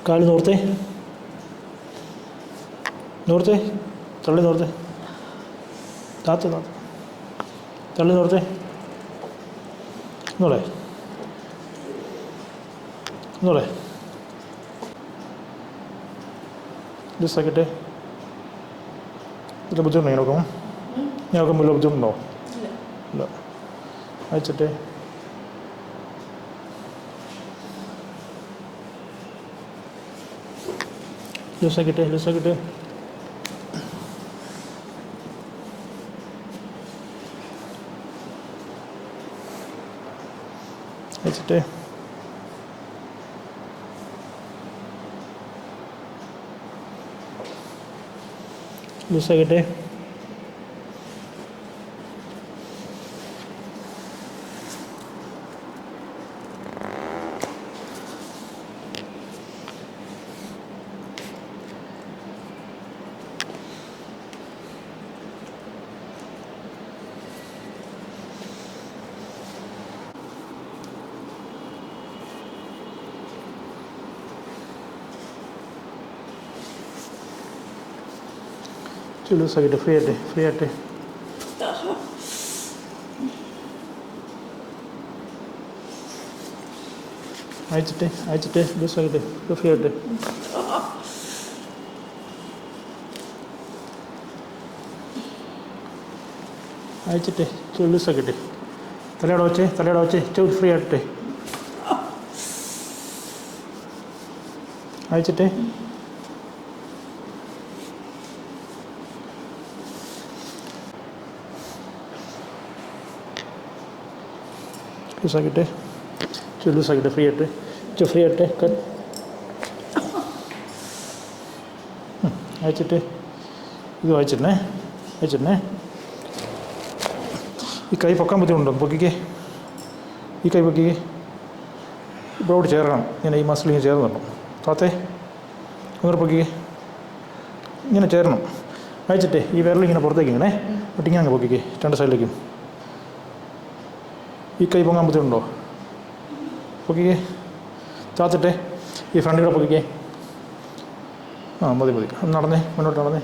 കാല് നോർത്തേ, നോർത്തേ, തള്ളി നോർത്തേ, താത്ത് താത്ത്, തള്ളി നോർത്തേ, നോളെ നോളെ ലൂസാക്കിട്ടെ. ഇതിൽ ബുദ്ധിമുട്ടുണ്ടോ ഇങ്ങനെ നോക്കുമ്പോൾ? ഞാൻ നോക്കുമ്പോൾ വല്ല ബുദ്ധിമുട്ടുണ്ടോ? ഇല്ല. അയച്ചിട്ടെ. ലൂസാക്കിട്ടെ, ലൂസാക്കിട്ടെ. അയച്ചിട്ടെ. ലൂസാക്കിട്ടെ. ലൂസാക്കിട്ടെ. ഫ്രീ ആട്ടെ, ഫ്രീ ആട്ടെ. അയച്ചിട്ടെ, അയച്ചിട്ടെ. ലൂസാക്കിട്ടെ, ഫ്രീ ആട്ടെ. അയച്ചിട്ടെ, ലൂസാക്കിട്ടെ. തലയുടെ വെച്ചേ, തലയുടെ വെച്ചേ, ഫ്രീ ആട്ടെ. അയച്ചിട്ടെ. ലൂസാക്കിട്ടെ, ലൂസാക്കിട്ടെ. ഫ്രീ ആട്ടെ, ഫ്രീ ആട്ടെ. അയച്ചിട്ടെ. ഇത് വായിച്ചിട്ടേ, അയച്ചിട്ടേ. ഈ കൈ പൊക്കാൻ ബുദ്ധിമുട്ടുണ്ടോ? പൊക്കിക്കേ, ഈ കൈ പൊക്കിക്കേ. ഇപ്പോഴോട് ചേർക്കണം, ഇങ്ങനെ ഈ മസിൽ ഇങ്ങനെ ചേർന്ന് തരണം. താത്തേ അങ്ങനെ പൊക്കിക്കേ, ഇങ്ങനെ ചേരണം. അയച്ചിട്ടേ ഈ വിരൽ ഇങ്ങനെ പുറത്തേക്ക് ഇങ്ങനെ ഒട്ടിങ്ങനെ അങ്ങ് പൊക്കിക്കേ, രണ്ട് സൈഡിലേക്കും. ഈ കൈ പൊങ്ങാൻ ബുദ്ധിമുട്ടുണ്ടോ? പൊക്കിക്കേ. താത്തിട്ടെ ഈ ഫ്രണ്ടിലൂടെ പൊക്കിക്കേ. ആ മതി മതി. നടന്നേ, മുന്നോട്ട് നടന്നേ.